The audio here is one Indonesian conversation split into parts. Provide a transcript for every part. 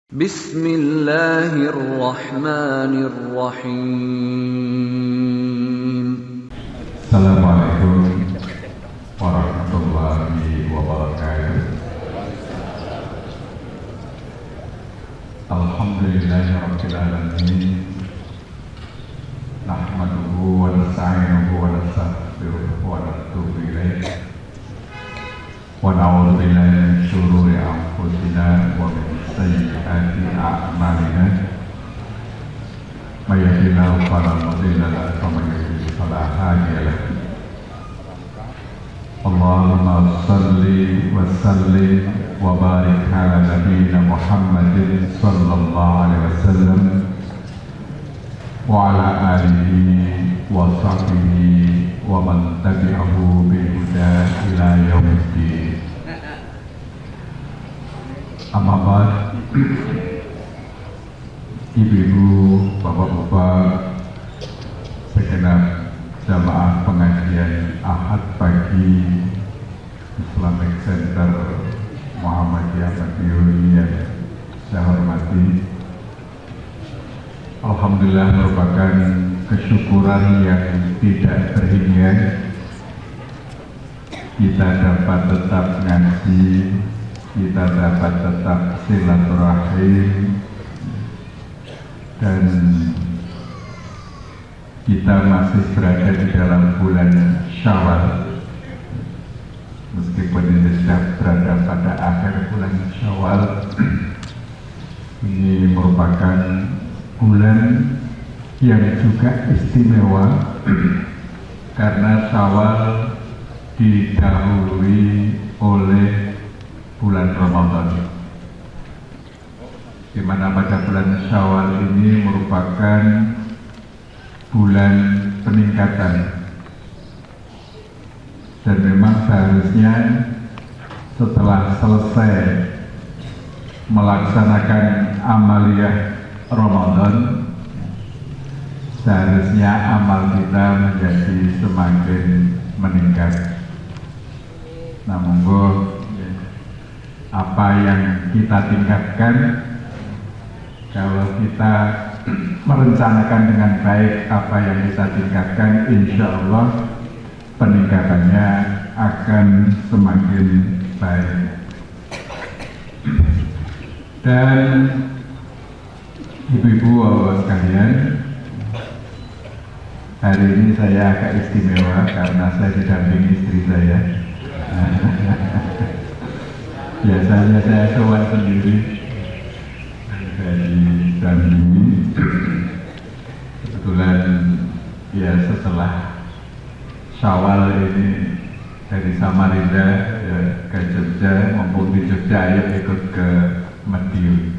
Bismillahirrahmanirrahim. Assalamualaikum warahmatullahi wabarakatuh. Alhamdulillahirabbil alamin. Nahmaduhu wa nasta'inuhu wa nastaghfiruh wa natubu ilaih. Wa na'udzu billahi min syururi anfusina wa min sayyiati a'malina. May yahdihillahu fala mudilla lahu wa may yudlil fala hadiya lahu. Allahumma shalli wa sallim wa barik ala nabiyyina Muhammadin sallallahu alaihi wasallam wa ala alihi wa sahbihi wa man tabi'ahu bi huda ila yaumiddin. Amma ba'd. Ibu-ibu, bapak-bapak, segenap jamaah pengajian Ahad pagi Islamic Center Muhammadiyah Madiun yang saya hormati, alhamdulillah merupakan kesyukuran yang tidak terhingga kita dapat tetap ngaji, kita dapat tetap silaturahim, dan kita masih berada di dalam bulan Syawal. Meskipun ini sudah berada pada akhir bulan Syawal, ini merupakan bulan yang juga istimewa karena Syawal didahului oleh bulan Ramadan, di mana pada bulan Syawal ini merupakan bulan peningkatan. Dan memang seharusnya setelah selesai melaksanakan amaliyah Ramadan, seharusnya amal kita menjadi semakin meningkat. Namun apa yang kita tingkatkan, kalau kita merencanakan dengan baik apa yang kita tingkatkan, insya Allah peningkatannya akan semakin baik. Dan ibu-ibu bapak sekalian, hari ini saya agak istimewa karena saya didampingi istri saya. Biasanya saya sowan sendiri, dari dampingi. Kebetulan ya setelah Syawal ini dari Samarinda ya, ke Jogja, maupun di Jogja ya ikut ke Madiun.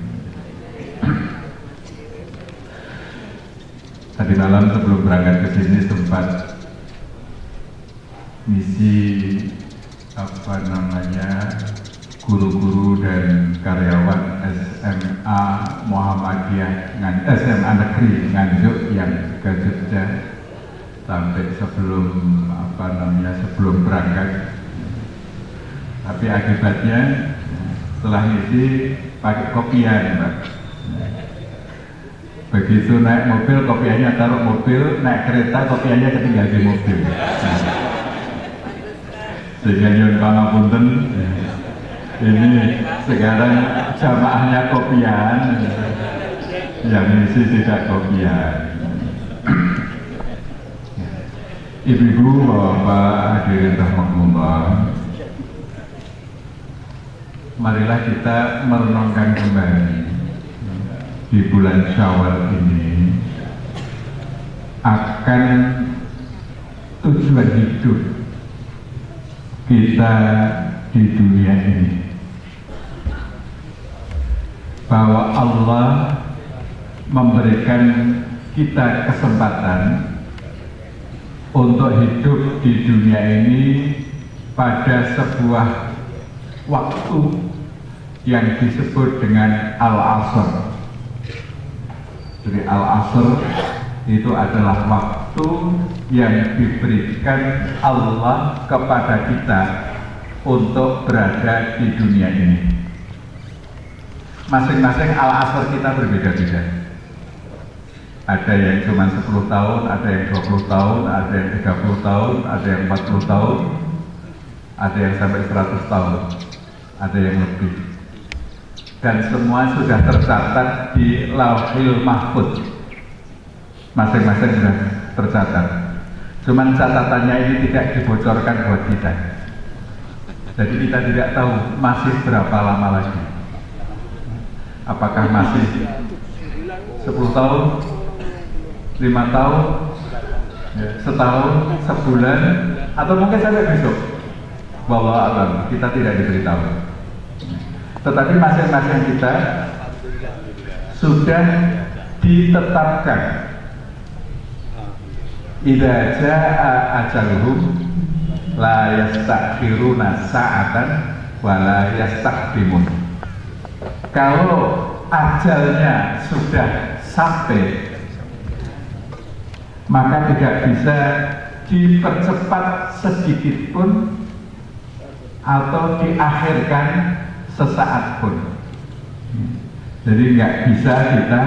Tadi malam sebelum berangkat ke sini sempat misi guru-guru dan karyawan SMA Muhammadiyah SMA Negeri Nganjuk yang ke Jogja sampai sebelum sebelum berangkat. Tapi akibatnya setelah ngisi pakai kopian, Pak. Begitu naik mobil kopiannya taruh mobil, naik kereta kopiannya ketinggal di mobil. Sehingga nyuwun pangapunten, ini sekarang jamaahnya kopian, yang ngisi tidak kopian. Ibu-ibu, bapak, hadirin rahmatullah, marilah kita merenungkan kembali di bulan Syawal ini akan tujuan hidup kita di dunia ini, bahwa Allah memberikan kita kesempatan untuk hidup di dunia ini pada sebuah waktu yang disebut dengan Al-Asr. Jadi Al-Asr itu adalah waktu yang diberikan Allah kepada kita untuk berada di dunia ini. Masing-masing al-asr kita berbeda-beda. Ada yang cuma 10 tahun, ada yang 20 tahun, ada yang 30 tahun, ada yang 40 tahun, ada yang sampai 100 tahun, ada yang lebih. Dan semua sudah tercatat di Lauhil Mahfuz. Masing-masing sudah tercatat. Cuman catatannya ini tidak dibocorkan buat kita. Jadi kita tidak tahu masih berapa lama lagi. Apakah masih 10 tahun, 5 tahun, setahun, sebulan, atau mungkin sampai besok. Wallahu a'lam, kita tidak diberitahu. Tetapi masing-masing kita sudah ditetapkan. Idza jaa ajaluhum la yastakhiruna sa'atan wa la yastaqdimun. Kalau ajalnya sudah sampai, maka tidak bisa dipercepat sedikit pun atau diakhirkan sesaat pun. Jadi nggak bisa kita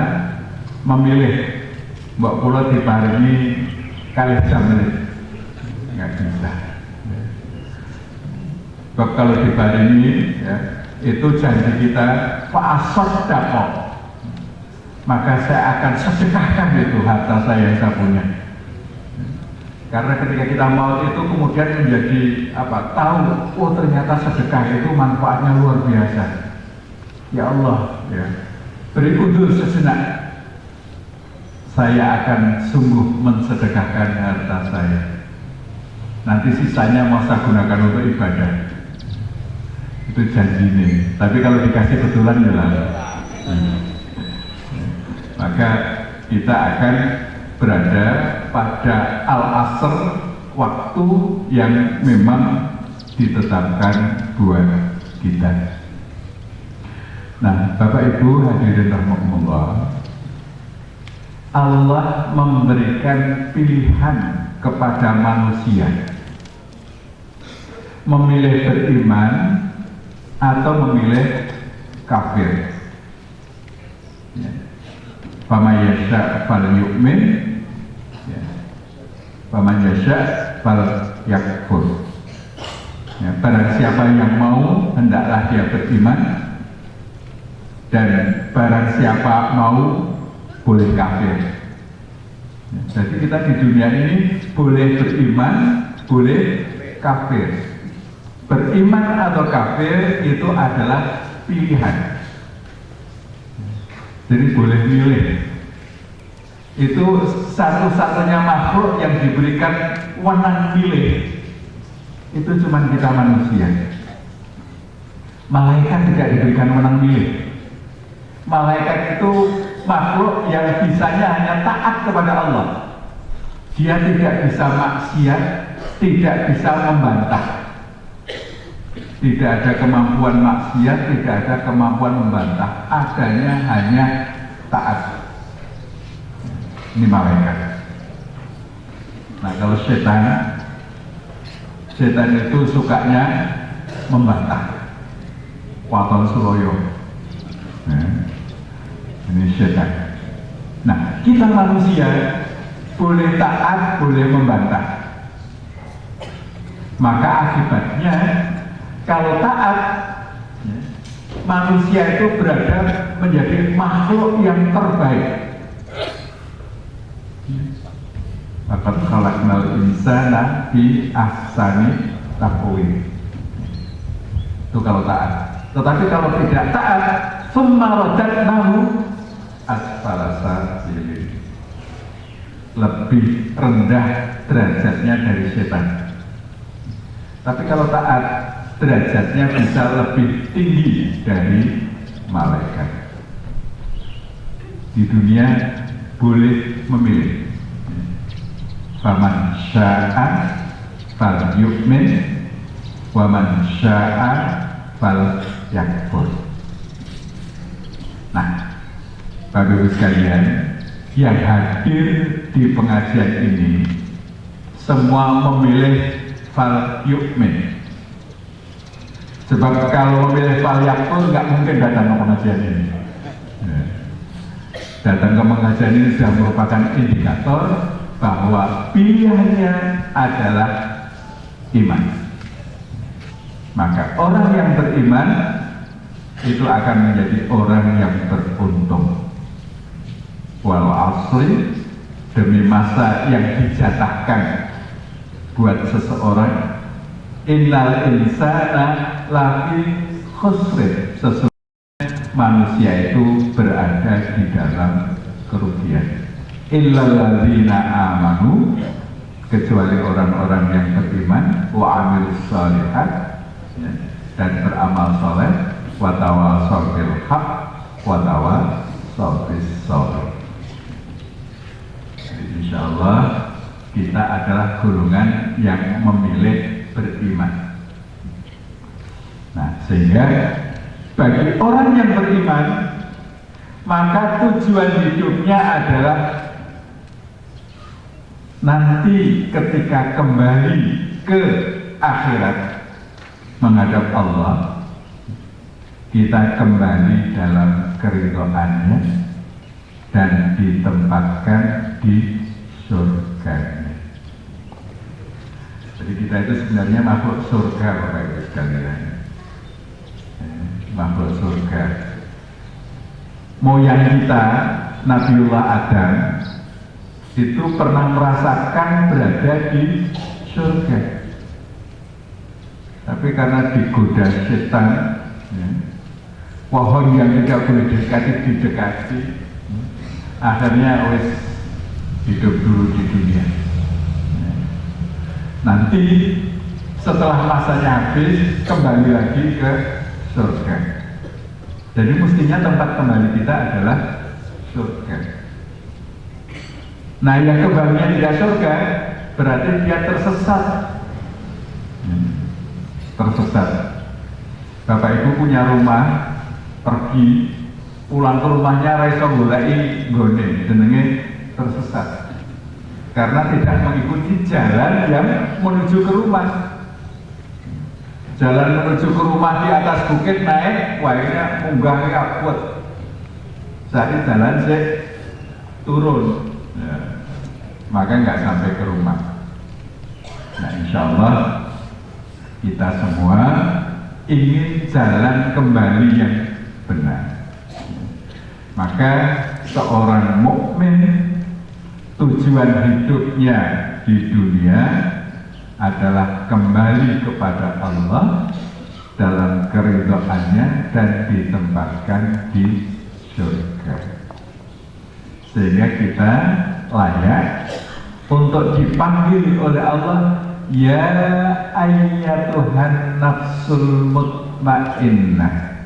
memilih mbok kula diparingi kalih jam menit, nggak bisa. Sebab kalau diparingi ya, itu janji kita fa'asod dapok, maka saya akan sedekahkan itu harta saya yang saya punya. Karena ketika kita maut itu kemudian menjadi apa? Tahu, oh ternyata sedekah itu manfaatnya luar biasa. Ya Allah, ya, beri udzur sejenak. Saya akan sungguh mensedekahkan harta saya. Nanti sisanya mau saya gunakan untuk ibadah. Itu janji ini. Tapi kalau dikasih betulan ya lah. Maka kita akan berada pada al-asr, waktu yang memang ditetapkan buat kita. Nah, Bapak Ibu hadirin rahimakumullah, Allah memberikan pilihan kepada manusia memilih beriman atau memilih kafir. Faman yasha' fal yu'min, faman yasha' fal yakfur. Barang siapa yang mau hendaklah dia beriman, dan barang siapa mau boleh kafir. Jadi kita di dunia ini boleh beriman, boleh kafir. Beriman atau kafir itu adalah pilihan. Jadi boleh milih. Itu satu-satunya makhluk yang diberikan wewenang pilih. Itu cuma kita manusia. Malaikat tidak diberikan wewenang pilih. Malaikat itu makhluk yang bisanya hanya taat kepada Allah. Dia tidak bisa maksiat, tidak bisa membantah. Tidak ada kemampuan maksiat, tidak ada kemampuan membantah. Adanya hanya taat. Ini malaikat. Nah, kalau setan itu sukanya membantah. Waton Suloyo. Ini setan. Nah, kita manusia boleh taat, boleh membantah. Maka akibatnya kalau taat, manusia itu berada menjadi makhluk yang terbaik. Laqad khalaqnal insana fi ahsani taqwim. Itu kalau taat. Tetapi kalau tidak taat, summa radadnahu asfala safilin, lebih rendah derajatnya dari setan. Tapi kalau taat, derajatnya bisa lebih tinggi dari malaikat. Di dunia boleh memilih. Faman sya'a fal yu'min wa man sya'a fal yakfur. Nah, Bapak Ibu sekalian yang hadir di pengajian ini semua memilih fal yu'min. Sebab kalau memilih falyakul nggak mungkin datang ke pengajian ini. Ya. Datang ke pengajian ini sudah merupakan indikator bahwa pilihannya adalah iman. Maka orang yang beriman itu akan menjadi orang yang beruntung. Wal asri, demi masa yang dijatahkan buat seseorang, innal insana lafi khusrin, sesungguhnya manusia itu berada di dalam kerugian. Illal ladzina amanu, kecuali orang-orang yang beriman, wa amilus shalihat, dan beramal soleh, wa tawassaw bil haqq wa tawassaw bis sabr. Insyaallah kita adalah golongan yang memilih beriman. Nah, sehingga bagi orang yang beriman, maka tujuan hidupnya adalah nanti ketika kembali ke akhirat menghadap Allah, kita kembali dalam keridhaannya dan ditempatkan di surganya. Jadi kita itu sebenarnya makhluk surga, Bapak Ibu sekalian. Makhluk surga. Moyang kita, Nabiullah Adam, itu pernah merasakan berada di surga. Tapi karena digoda setan, ya, pohon yang tidak boleh didekati, akhirnya wis hidup dulu di dunia. Nanti setelah masanya habis, kembali lagi ke surga. Jadi mestinya tempat kembali kita adalah surga. Nah, yang kembalinya tidak surga berarti dia tersesat. Tersesat. Bapak Ibu punya rumah, pergi pulang ke rumahnya raiso goleki nggone, jenenge tersesat. Karena tidak mengikuti jalan yang menuju ke rumah. Jalan menuju ke rumah di atas bukit naik, wahnya munggah kabut. Jadi jalan sih turun, ya, maka nggak sampai ke rumah. Nah, insya Allah kita semua ingin jalan kembali yang benar. Maka seorang mukmin tujuan hidupnya di dunia adalah kembali kepada Allah dalam keridhaannya dan ditempatkan di surga. Sehingga kita layak untuk dipanggil oleh Allah, ya ayyatuhan nafsul mutmainnah,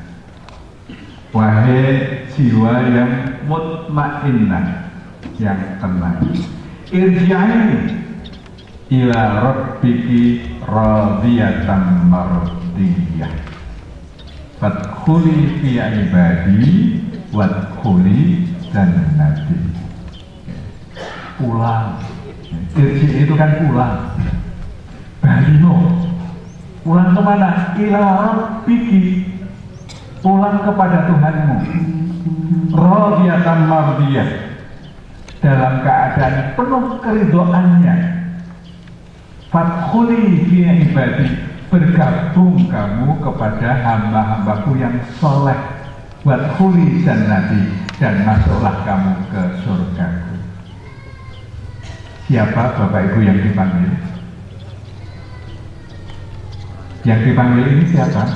wahai jiwa yang mutmainnah, yang tenang, irji'i ila rabbiki radiyatan mardiyah, fadkhuli fi ibadi wadkhuli jannati. Pulang, irji itu kan pulang, balino, pulang kemana? Ila rabbiki, pulang kepada Tuhanmu, radiyatan mardiyah, dalam keadaan penuh keridhoannya. Fadkhuli fi ibadi, bergabung kamu kepada hamba-hambaku yang soleh. Wadkhuli jannati, dan masuklah kamu ke surgaku. Siapa Bapak Ibu yang dipanggil? Yang dipanggil ini siapa?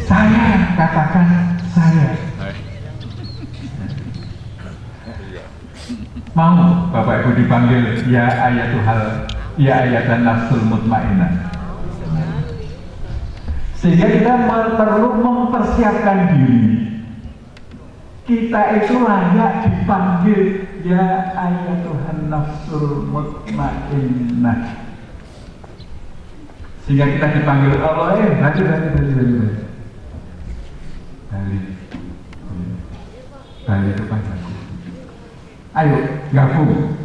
Saya, katakan saya. Mau Bapak Ibu dipanggil ya ayatan nafsul mutmainnah. Sehingga kita perlu mempersiapkan diri. Kita itu layak dipanggil ya ayatuhan nafsul mutmainnah. Sehingga kita dipanggil Allah, balik kepadaku. Ayo gabung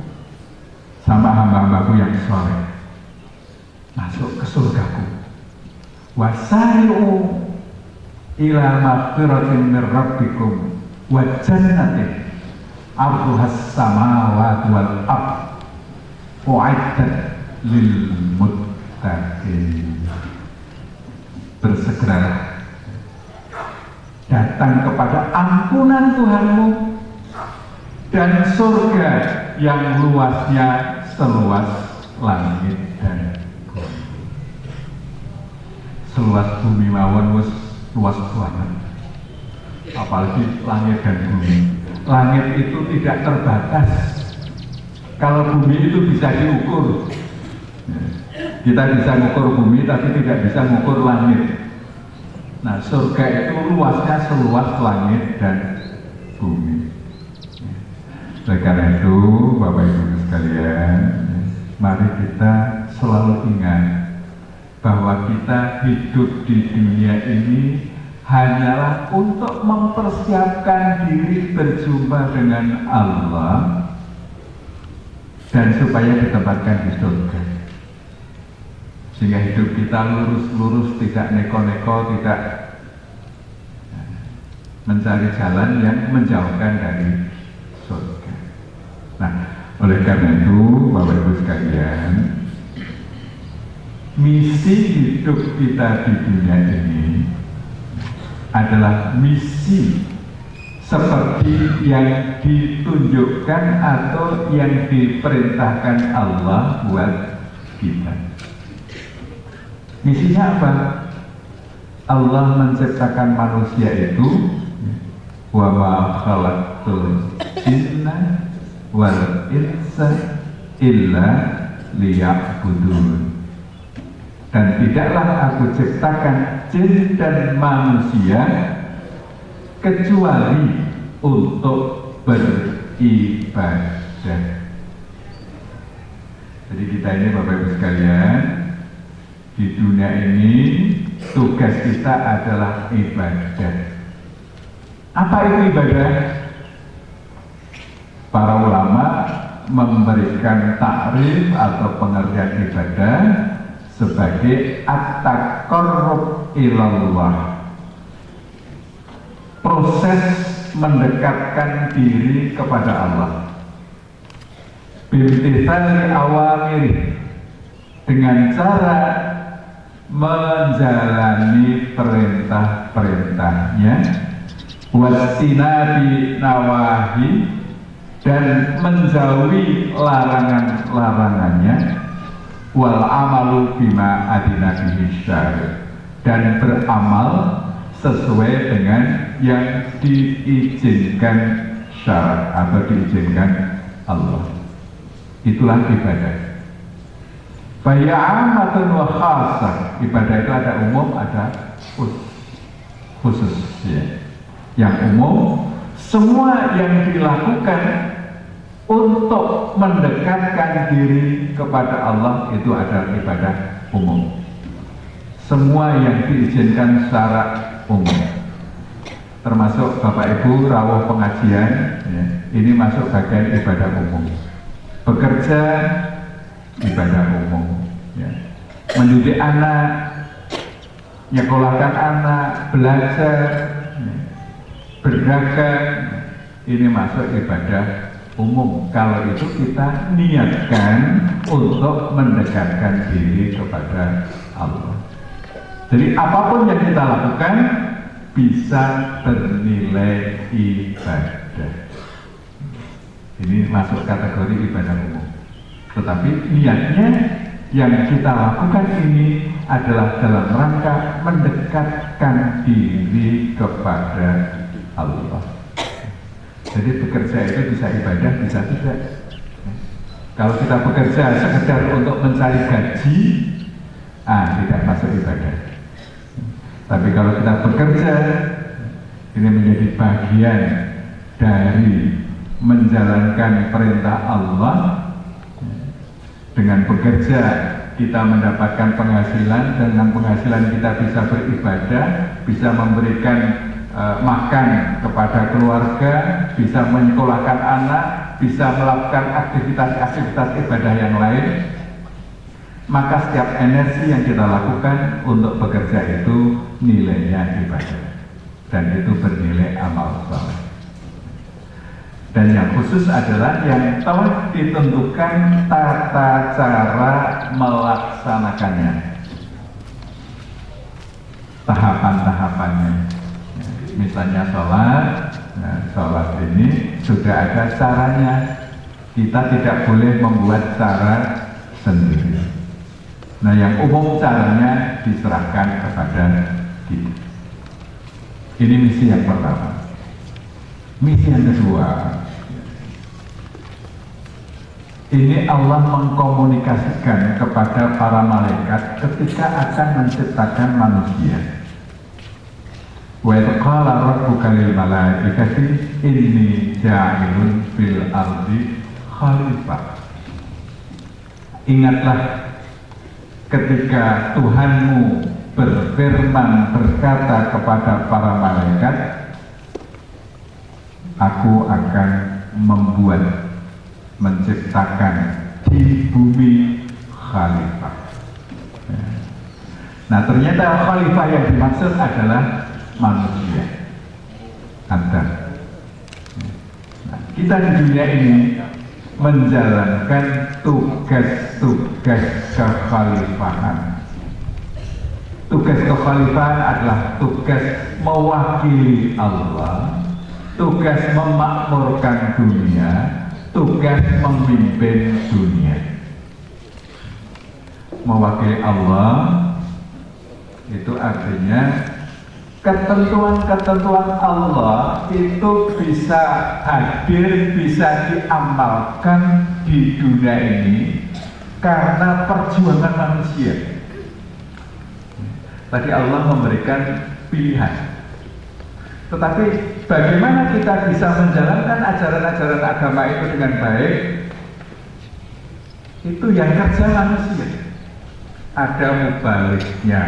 sama hamba-hambaku yang soleh. masuk ke surgaku. Wasari'u ila maghfiratin min rabbikum wa jannatin 'arduhas samawati wal ardh u'iddat lil muttaqin. Bersegeralah datang kepada ampunan Tuhanmu dan surga yang luasnya seluas langit dan bumi. Seluas bumi mawon wis luas banget, apalagi langit dan bumi. Langit itu tidak terbatas. Kalau bumi itu bisa diukur, kita bisa mengukur bumi tapi tidak bisa mengukur langit. Nah, surga itu luasnya seluas langit dan bumi. Oleh karena itu, Bapak Ibu sekalian, mari kita selalu ingat bahwa kita hidup di dunia ini hanyalah untuk mempersiapkan diri berjumpa dengan Allah dan supaya ditempatkan di surga. Sehingga hidup kita lurus-lurus, tidak neko-neko, tidak mencari jalan yang menjauhkan dari surga. Nah, oleh karena itu, Bapak Ibu sekalian, misi hidup kita di dunia ini adalah misi seperti yang ditunjukkan atau yang diperintahkan Allah buat kita. Misinya apa? Allah menciptakan manusia itu wa ma khalaqtul jinna wal insa illa liya'budun. Dan tidaklah aku ciptakan jin dan manusia kecuali untuk beribadah. Jadi kita ini Bapak Ibu sekalian, di dunia ini tugas kita adalah ibadah. Apa itu ibadah? Para ulama memberikan takrif atau pengertian ibadah sebagai at-taqarrub ilallah, proses mendekatkan diri kepada Allah bimtithali awamiri, dengan cara menjalani perintah-perintahnya, wasinabi nawahi, dan menjauhi larangan-larangannya, wal amalu bima adina bihi syari, dan beramal sesuai dengan yang diizinkan syarat atau diizinkan Allah. Itulah ibadah. Baya'amatun wa khasah. Ibadah itu ada umum, ada khusus ya. Yang umum, semua yang dilakukan untuk mendekatkan diri kepada Allah itu adalah ibadah umum. Semua yang diizinkan secara umum, termasuk Bapak Ibu rawuh pengajian ya, ini masuk bagian ibadah umum. Bekerja ibadah umum ya. Mendidik anak, nyekolahkan anak, belajar ya, berdagang, ini masuk ibadah umum. Kalau itu kita niatkan untuk mendekatkan diri kepada Allah. Jadi apapun yang kita lakukan bisa bernilai ibadah. Ini masuk kategori ibadah umum. Tetapi niatnya yang kita lakukan ini adalah dalam rangka mendekatkan diri kepada Allah. Jadi bekerja itu bisa ibadah, bisa tidak. Kalau kita bekerja sekedar untuk mencari gaji, tidak masuk ibadah. Tapi kalau kita bekerja, ini menjadi bagian dari menjalankan perintah Allah. Dengan bekerja kita mendapatkan penghasilan, dengan penghasilan kita bisa beribadah, bisa memberikan makan kepada keluarga, bisa menyekolahkan anak, bisa melakukan aktivitas-aktivitas ibadah yang lain. maka setiap energi yang kita lakukan untuk bekerja itu nilainya ibadah, dan itu bernilai amal soleh. Dan yang khusus adalah yang telah ditentukan tata cara melaksanakannya, tahapan-tahapannya. Misalnya sholat, nah, sholat ini sudah ada caranya. Kita tidak boleh membuat cara sendiri. Nah, yang umum caranya diserahkan kepada kita. Ini misi yang pertama. Misi yang kedua, ini Allah mengkomunikasikan kepada para malaikat ketika akan menciptakan manusia. Wa idh qala rabbuka lil malaikati inni ja'ilun fil ardi khalifah. Ingatlah ketika Tuhanmu berfirman, berkata kepada para malaikat, aku akan membuat, menciptakan di bumi khalifah. Nah, ternyata khalifah yang dimaksud adalah manusia, Adam. Nah, kita di dunia ini menjalankan tugas-tugas kekhalifahan. Tugas kekhalifahan adalah tugas mewakili Allah, tugas memakmurkan dunia, tugas memimpin dunia. Mewakili Allah itu artinya ketentuan-ketentuan Allah itu bisa hadir, bisa diamalkan di dunia ini karena perjuangan manusia. Tadi Allah memberikan pilihan, tetapi bagaimana kita bisa menjalankan ajaran-ajaran agama itu dengan baik, itu yang kerja manusia. Ada mubaliknya,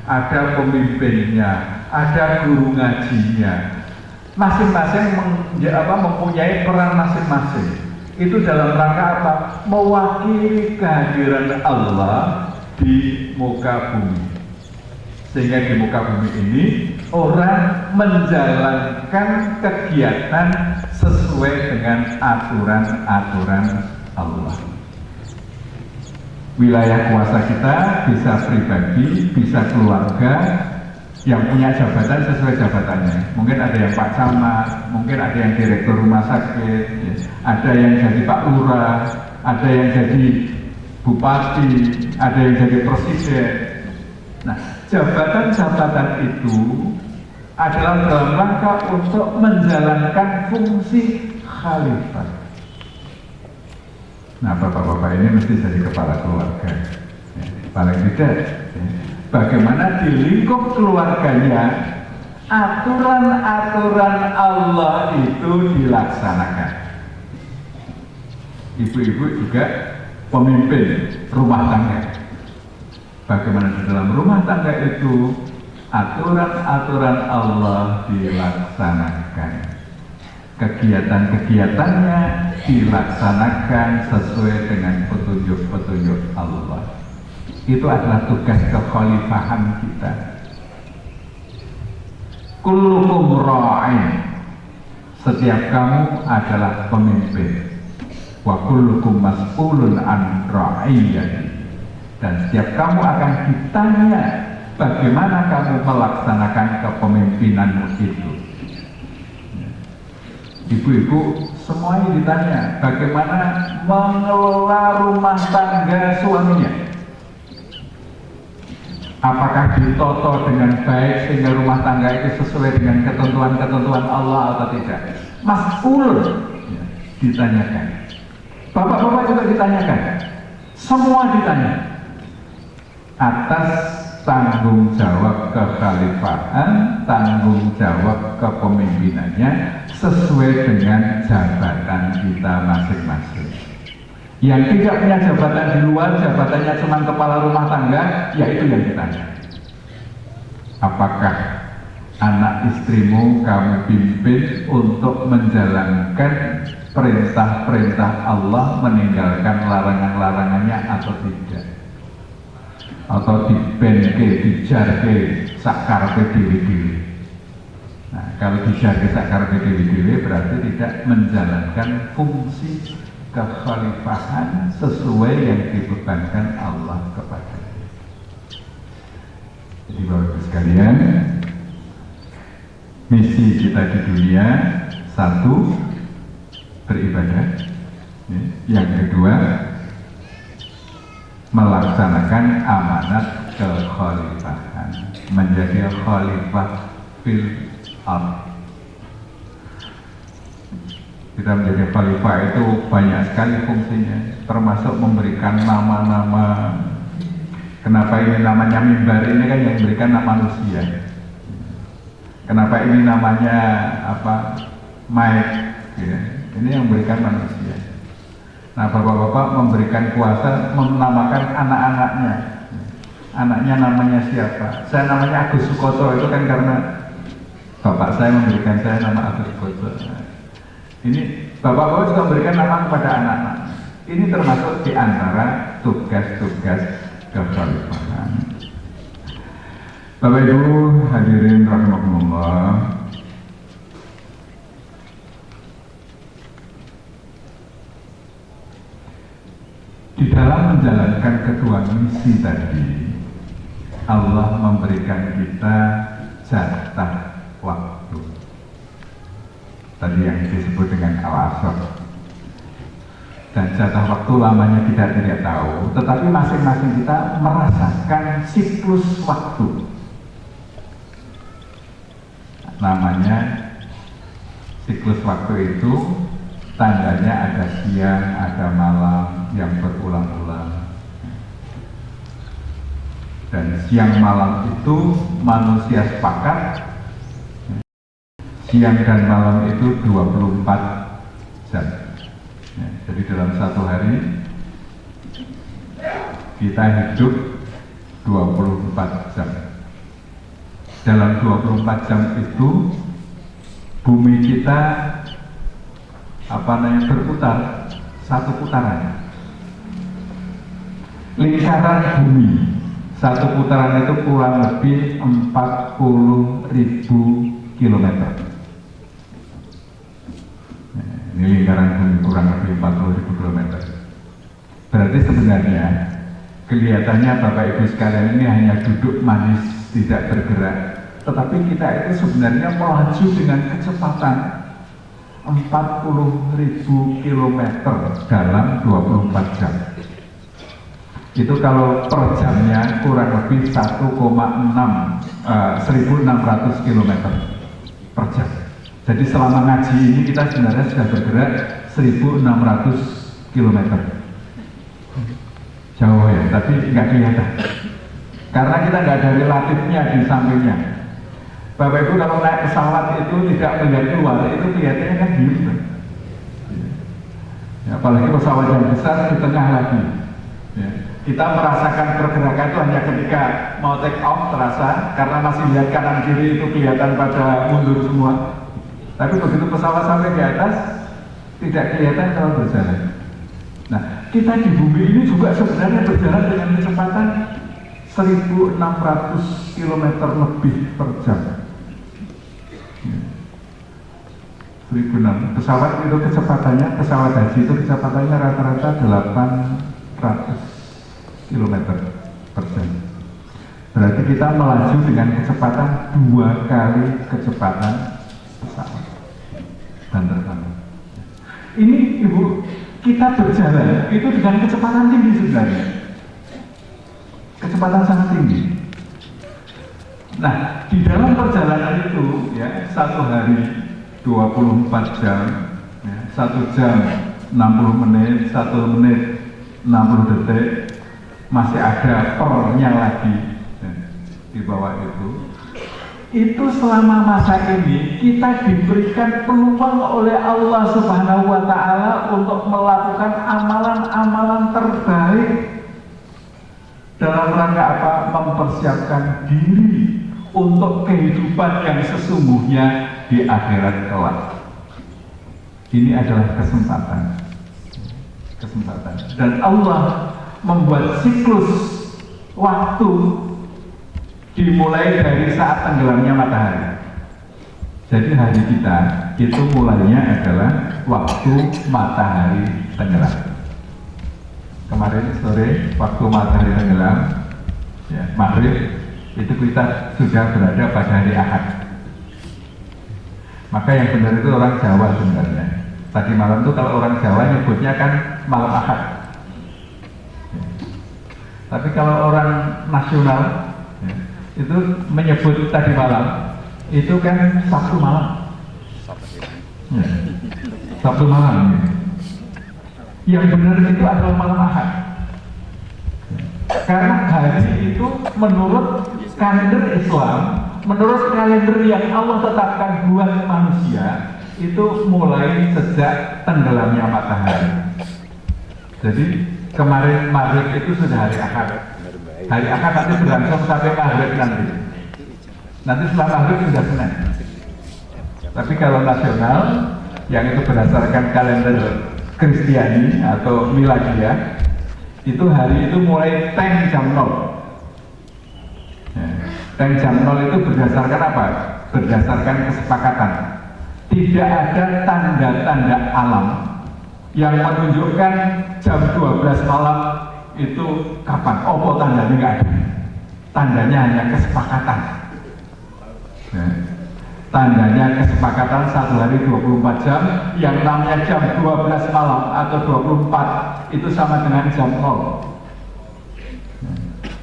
ada pemimpinnya, ada guru ngajinya, masing-masing mempunyai peran masing-masing. Itu dalam rangka apa? Mewakili kehadiran Allah di muka bumi. Sehingga di muka bumi ini orang menjalankan kegiatan sesuai dengan aturan-aturan Allah. Wilayah kuasa kita bisa pribadi, bisa keluarga, yang punya jabatan sesuai jabatannya. Mungkin ada yang Pak Camat, mungkin ada yang direktur rumah sakit, ada yang jadi Pak Lurah, ada yang jadi bupati, ada yang jadi presiden. Nah, jabatan-jabatan itu adalah dalam rangka untuk menjalankan fungsi khalifah. Nah, bapak-bapak ini mesti jadi kepala keluarga, ya, paling tidak, ya. Bagaimana di lingkup keluarganya aturan-aturan Allah itu dilaksanakan. Ibu-ibu juga pemimpin rumah tangga. Bagaimana di dalam rumah tangga itu aturan-aturan Allah dilaksanakan. Kegiatan-kegiatannya dilaksanakan sesuai dengan petunjuk-petunjuk Allah. Itu adalah tugas kekhalifahan kita. Kullukum ra'in, setiap kamu adalah pemimpin. Wa kullukum mas'ulun an ra'iyyati, dan setiap kamu akan ditanya bagaimana kamu melaksanakan kepemimpinanmu itu. Ibu-ibu semuanya ditanya bagaimana mengelola rumah tangga suaminya. Apakah ditoto dengan baik sehingga rumah tangga itu sesuai dengan ketentuan-ketentuan Allah atau tidak? Mas'ul, ya, ditanyakan. Bapak-bapak juga ditanyakan. Semua ditanya atas tanggung jawab kekhalifahan, tanggung jawab kepemimpinannya sesuai dengan jabatan kita masing-masing. Yang tidak punya jabatan di luar, jabatannya cuma kepala rumah tangga, ya itu yang ditanya. Apakah anak istrimu kamu pimpin untuk menjalankan perintah-perintah Allah, meninggalkan larangan-larangannya atau tidak? atau dibenke, dijarke sakarepe dhewe-dhewe. Nah, kalau dijarke sakarepe dhewe-dhewe berarti tidak menjalankan fungsi kekhalifahan sesuai yang dibebankan Allah kepada. Jadi Bapak Ibu sekalian, misi kita di dunia satu, beribadah. Yang kedua, melaksanakan amanat kekhalifahan, menjadi khalifah fil ardh. Kita menjadi khalifah itu banyak sekali fungsinya, termasuk memberikan nama-nama. Kenapa ini namanya mimbar ini kan yang memberikan nama manusia. Kenapa ini namanya apa? Mic, ya. Ini yang memberikan manusia. Nah, bapak-bapak memberikan kuasa menamakan anak-anaknya. Anaknya namanya siapa? Saya namanya Agus Sukoto, itu kan karena bapak saya memberikan saya nama Agus Sukoto. Nah, ini bapak-bapak juga memberikan nama kepada anak-anak. Ini termasuk di antara tugas-tugas kekhalifahan. Bapak Ibu hadirin rahimakumullah, di dalam menjalankan kedua misi tadi, Allah memberikan kita jatah waktu. Tadi yang disebut dengan al-asr. Dan jatah waktu lamanya kita tidak tahu, tetapi masing-masing kita merasakan siklus waktu. Namanya siklus waktu itu tandanya ada siang, ada malam yang berulang-ulang. Dan siang malam itu manusia sepakat, siang dan malam itu 24 jam. Ya, jadi dalam satu hari kita hidup 24 jam. Dalam 24 jam itu bumi kita berputar satu putaran. Lingkaran bumi satu putaran itu kurang lebih 40.000 kilometer. Ini lingkaran bumi kurang lebih 40.000 kilometer. Berarti sebenarnya kelihatannya Bapak Ibu sekalian ini hanya duduk manis, tidak bergerak. Tetapi kita itu sebenarnya melaju dengan kecepatan 40.000 kilometer dalam 24 jam. Itu kalau per jamnya kurang lebih 1,600 kilometer per jam. Jadi selama ngaji ini kita sebenarnya sudah bergerak 1.600 km. Jauh ya, tapi nggak kelihatan. Karena kita nggak ada relatifnya di sampingnya. Bapak Ibu kalau naik pesawat itu tidak melihat keluar, itu kelihatannya kan gitu. Ya, apalagi pesawat yang besar di tengah lagi. Ya, kita merasakan pergerakan itu hanya ketika mau take off terasa, karena masih lihat kanan kiri itu kelihatan pada mundur semua. Tapi begitu pesawat sampai di atas, tidak kelihatan kalau berjalan. Nah, kita di bumi ini juga sebenarnya berjalan dengan kecepatan 1.600 km lebih per jam. 1.600. Pesawat itu kecepatannya, pesawat haji itu kecepatannya rata-rata 800 km per jam. Berarti kita melaju dengan kecepatan 2 kali kecepatan pesawat dan terbang. Ini Ibu, kita berjalan itu dengan kecepatan tinggi sebenarnya, kecepatan sangat tinggi. Nah, di dalam perjalanan itu ya, satu hari 24 jam, ya, 1 jam 60 menit, 1 menit 60 detik, masih ada pernya lagi ya, di bawah itu. Itu selama masa ini kita diberikan peluang oleh Allah Subhanahu wa Ta'ala untuk melakukan amalan-amalan terbaik dalam rangka apa? Mempersiapkan diri untuk kehidupan yang sesungguhnya di akhirat kelak. Ini adalah kesempatan. Dan Allah membuat siklus waktu dimulai dari saat tenggelamnya matahari. Jadi hari kita itu mulainya adalah waktu matahari tenggelam. Kemarin sore waktu matahari tenggelam, ya, maghrib, itu kita sudah berada pada hari Ahad. Maka yang benar itu orang Jawa sebenarnya. Tadi malam itu kalau orang Jawa nyebutnya kan malam Ahad. Ya. Tapi kalau orang nasional, ya, itu menyebut tadi malam itu kan Sabtu malam. Ya. Sabtu malam. Ya. Yang benar itu adalah malam Ahad. Karena hari itu menurut kalender Islam, menurut kalender yang Allah tetapkan buat manusia, itu mulai sejak tenggelamnya matahari. Jadi kemarin maghrib itu sudah hari Ahad. Hari Ahad nanti berlangsung sampai maghrib nanti. Nanti setelah maghrib sudah Senin. Tapi kalau nasional, yang itu berdasarkan kalender Kristiani atau Miladiah, itu hari itu mulai teng jam 0. Ya. Teng jam 0 itu berdasarkan apa? Berdasarkan kesepakatan. Tidak ada tanda-tanda alam yang menunjukkan jam 12 malam itu kapan. Oh, tandanya nggak ada. Tandanya hanya kesepakatan. Ya. Tandanya kesepakatan satu hari 24 jam, yang namanya jam 12 malam atau 24 itu sama dengan jam 0.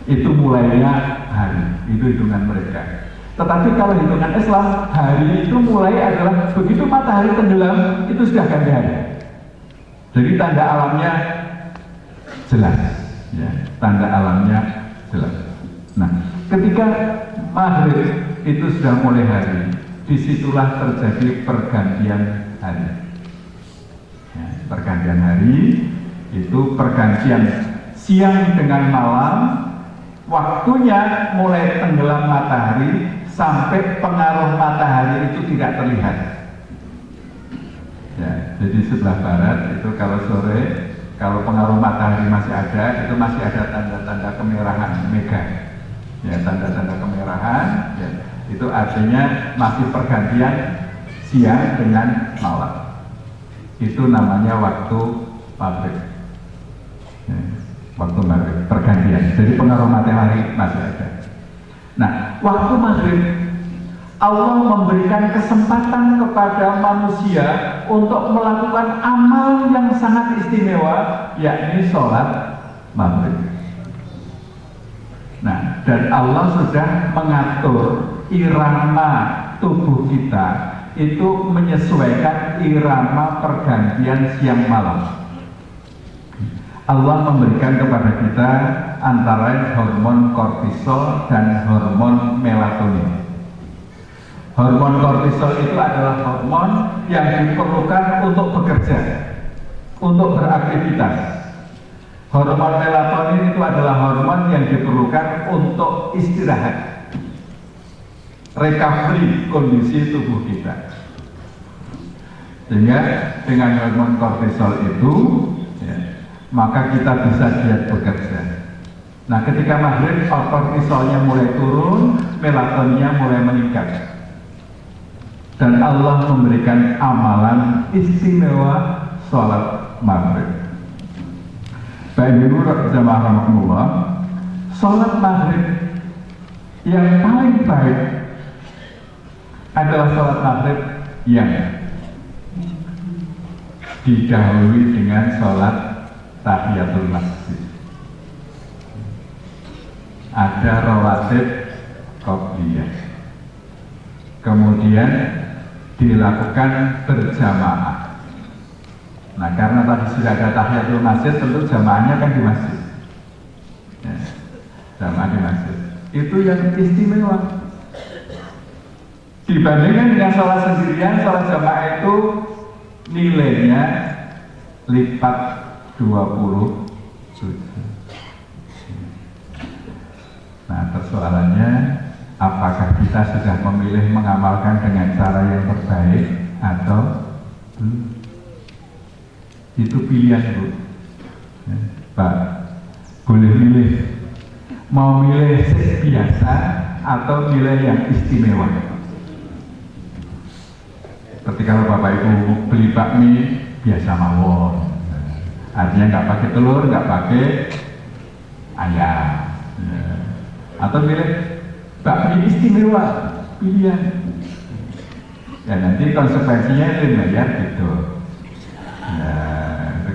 Itu mulainya hari, itu hitungan mereka. Tetapi kalau hitungan Islam, hari itu mulai adalah begitu matahari tenggelam, itu sudah ganti hari. Jadi tanda alamnya jelas, ya, tanda alamnya jelas. Nah, ketika maghrib itu sudah mulai hari, disitulah terjadi pergantian hari. Ya, pergantian hari itu pergantian siang dengan malam, waktunya mulai tenggelam matahari sampai pengaruh matahari itu tidak terlihat. Ya, jadi sebelah barat itu kalau sore, kalau pengaruh matahari masih ada, itu masih ada tanda-tanda kemerahan mega. Ya, tanda-tanda kemerahan, ya, itu artinya masih pergantian siang dengan malam. Itu namanya waktu maghrib. Ya, waktu maghrib, pergantian. Jadi pengaruh matahari masih ada. Nah, waktu maghrib Allah memberikan kesempatan kepada manusia untuk melakukan amal yang sangat istimewa, yakni sholat maghrib. Nah, dan Allah sudah mengatur irama tubuh kita itu menyesuaikan irama pergantian siang malam. Allah memberikan kepada kita antara hormon kortisol dan hormon melatonin. Hormon kortisol itu adalah hormon yang diperlukan untuk bekerja, untuk beraktivitas. Hormon melatonin itu adalah hormon yang diperlukan untuk istirahat, recovery kondisi tubuh kita. Sehingga dengan hormon kortisol itu, ya, maka kita bisa giat bekerja. Nah, ketika maghrib kortisolnya mulai turun, melatoninnya mulai meningkat. Dan Allah memberikan amalan istimewa sholat maghrib. Baik ibu jamaah rahmatullah, sholat maghrib yang paling baik adalah sholat maghrib yang didahului dengan sholat tahiyatul masjid. Ada rawatib qobliyah, kemudian dilakukan berjamaah. Nah, karena tadi sudah ada tahiyatul masjid, tentu jamaahnya kan di masjid. Ya, jamaah di masjid. Itu yang istimewa. Dibandingkan dengan sholat sendirian, sholat jamaah itu nilainya lipat 27. Nah, persoalannya apakah kita sudah memilih mengamalkan dengan cara yang terbaik atau belum? Itu pilihan, Bu. Ya, Pak, boleh milih Mau milih biasa atau milih yang istimewa? Seperti kalau Bapak Ibu beli bakmi biasa mawon, artinya nggak pakai telur, nggak pakai ayam, atau milih bakmi istimewa pilihan. Ya nanti konsekuensinya itu bayar gitu.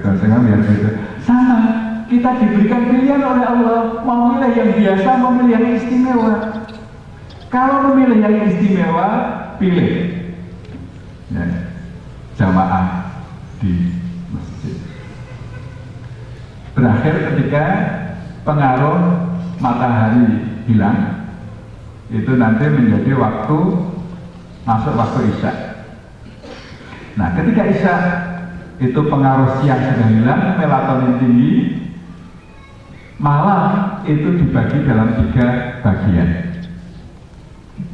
Konsekuensinya biar gitu. Sama, kita diberikan pilihan oleh Allah, mau milih yang biasa, mau milih yang istimewa. Kalau memilih yang istimewa, pilih jamaah di masjid. Berakhir ketika pengaruh matahari hilang, itu nanti menjadi waktu masuk waktu isya. Nah, ketika isya itu pengaruh siang sudah hilang, melatonin tinggi, malam itu dibagi dalam 3 bagian.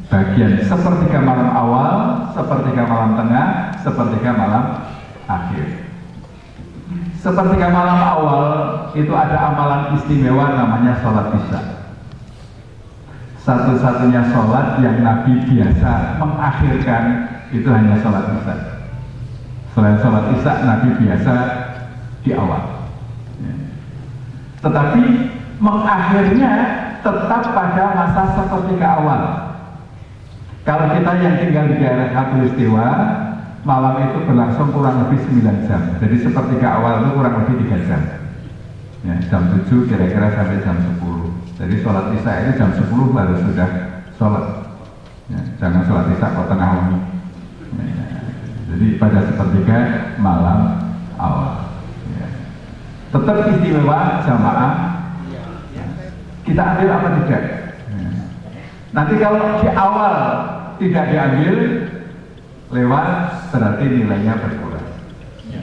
Bagian sepertiga malam awal, sepertiga malam tengah, sepertiga malam akhir. Sepertiga malam awal itu ada amalan istimewa namanya sholat isya. Satu-satunya sholat yang Nabi biasa mengakhirkan itu hanya sholat isya. Selain sholat isya, Nabi biasa di awal. Tetapi mengakhirnya tetap pada masa sepertiga awal. Kalau kita yang tinggal di daerah Khatulistiwa, malam itu berlangsung kurang lebih 9 jam. Jadi sepertiga awal itu kurang lebih 3 jam. Ya, jam 7 kira-kira sampai jam 10. Jadi sholat isya itu jam 10 baru sudah sholat. Ya, jangan sholat isya kok tengah malam. Ya, jadi pada sepertiga malam awal. Ya. Tetap istimewa jamaah. Ya. Kita ambil apa tidak? Ya. Nanti kalau di awal tidak diambil, lewat berarti nilainya berkurang. Ya.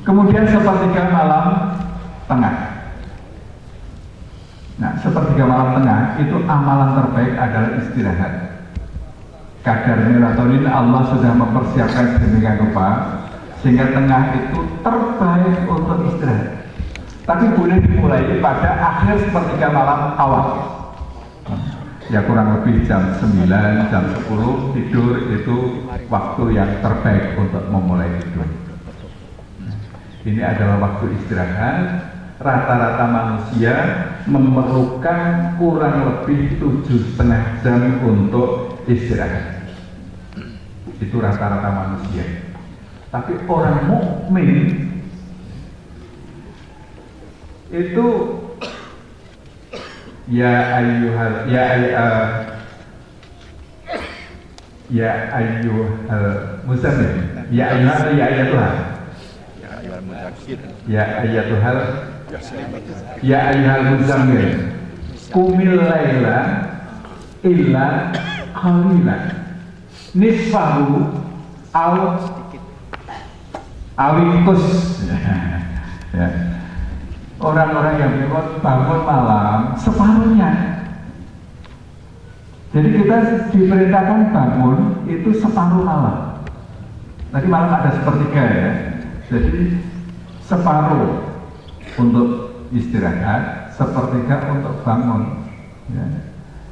Kemudian sepertiga malam tengah. Nah, sepertiga malam tengah itu amalan terbaik adalah istirahat. Kadar melatonin Allah sudah mempersiapkan sedemikian rupa sehingga tengah itu terbaik untuk istirahat. Tapi boleh dimulai pada akhir sepertiga malam awal. Ya kurang lebih jam 9, jam 10 tidur itu waktu yang terbaik untuk memulai tidur. Ini adalah waktu istirahat. Rata-rata manusia memerlukan kurang lebih 7,5 jam untuk istirahat. Itu rata-rata manusia. Tapi orang mukmin itu ya ayyuhal muzammil ya ayyatuhal ya ayyuhal muzammil qumil laila illa qalilan nisfahu awikus. Ya. Orang-orang yang bangun malam separuhnya. Jadi kita diperintahkan bangun itu separuh malam. Tadi malam ada sepertiga ya. Jadi separuh untuk istirahat, sepertiga untuk bangun. Ya.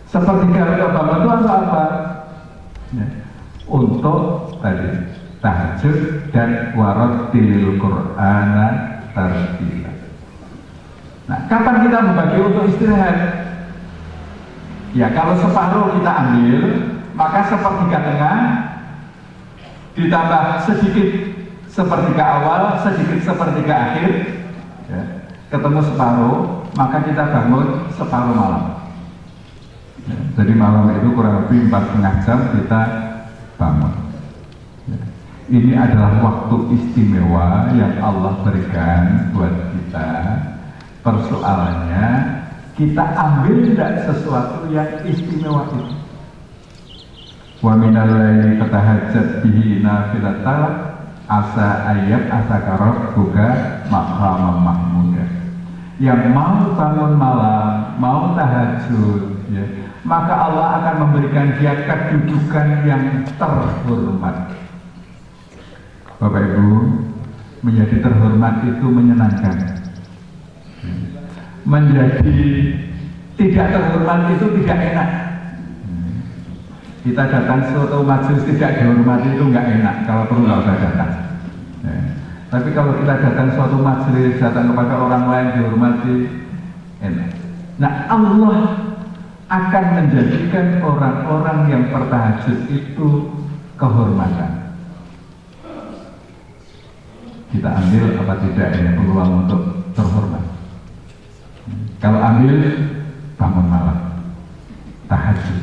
Sepertiga untuk bangun itu apa? Ya. Untuk tadi tahajud dan warattilil Qur'ana tartila. Nah, kapan kita membagi untuk istirahat? Ya, kalau separuh kita ambil, maka sepertiga tengah ditambah sedikit sepertiga awal, sedikit sepertiga akhir, ya, ketemu separuh, maka kita bangun separuh malam. Ya, jadi malam itu kurang lebih 4,5 jam kita bangun. Ya, ini adalah waktu istimewa yang Allah berikan buat kita. Persoalannya kita ambil tidak sesuatu yang istimewa itu. Wa minal laili fatahajjat bihi nafilatan asa ayat asakaroh buka maqamam mahmuda. Yang mau bangun malam, mau tahajud, ya, maka Allah akan memberikan dia kedudukan yang terhormat. Bapak Ibu, menjadi terhormat itu menyenangkan. menjadi tidak terhormat itu tidak enak. Kita datang suatu majelis tidak dihormati itu nggak enak, kalau perlu nggak usah datang. Ya. Tapi kalau kita datang suatu majelis, datang kepada orang lain dihormati, enak. Nah, Allah akan menjadikan orang-orang yang bertahajud itu kehormatan. Kita ambil apa tidak ini peluang untuk terhormat. Kalau ambil, bangun malam, tahajud.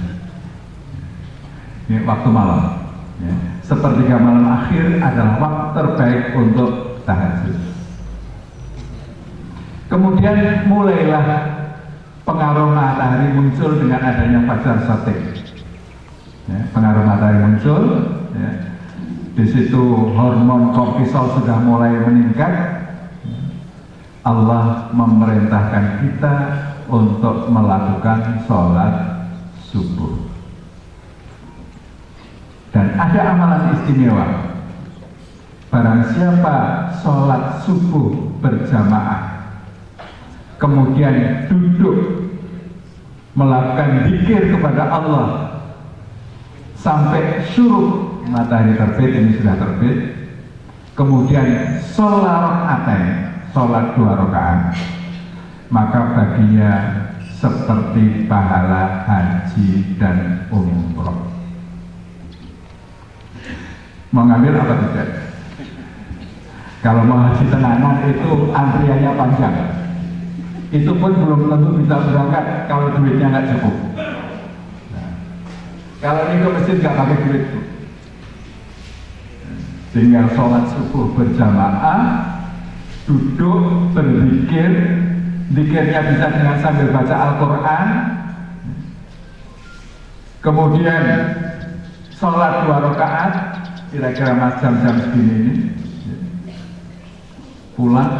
Ini waktu malam. Ya. Sepertiga malam akhir adalah waktu terbaik untuk tahajud. Kemudian mulailah pengaruh matahari muncul dengan adanya fajar shotting. Ya, pengaruh matahari muncul. Ya. Di situ hormon kortisol sudah mulai meningkat. Allah memerintahkan kita untuk melakukan sholat subuh. Dan ada amalan istimewa. Barang siapa sholat subuh berjamaah, kemudian duduk melakukan zikir kepada Allah sampai syuruk matahari terbit, ini sudah terbit, kemudian sholat sholat 2 rakaat, maka baginya seperti pahala haji dan umroh. Mau ngambil apa tidak? Kalau mau haji tenanan itu antriannya panjang. Itu pun belum tentu bisa berangkat kalau duitnya nggak cukup. Nah, kalau ini ke masjid nggak pakai duit, tinggal sholat subuh berjamaah, duduk berzikir, zikirnya bisa dengan sambil baca Al-Quran, kemudian sholat 2 rakaat. Kira-kira jam-jam segini ini pulang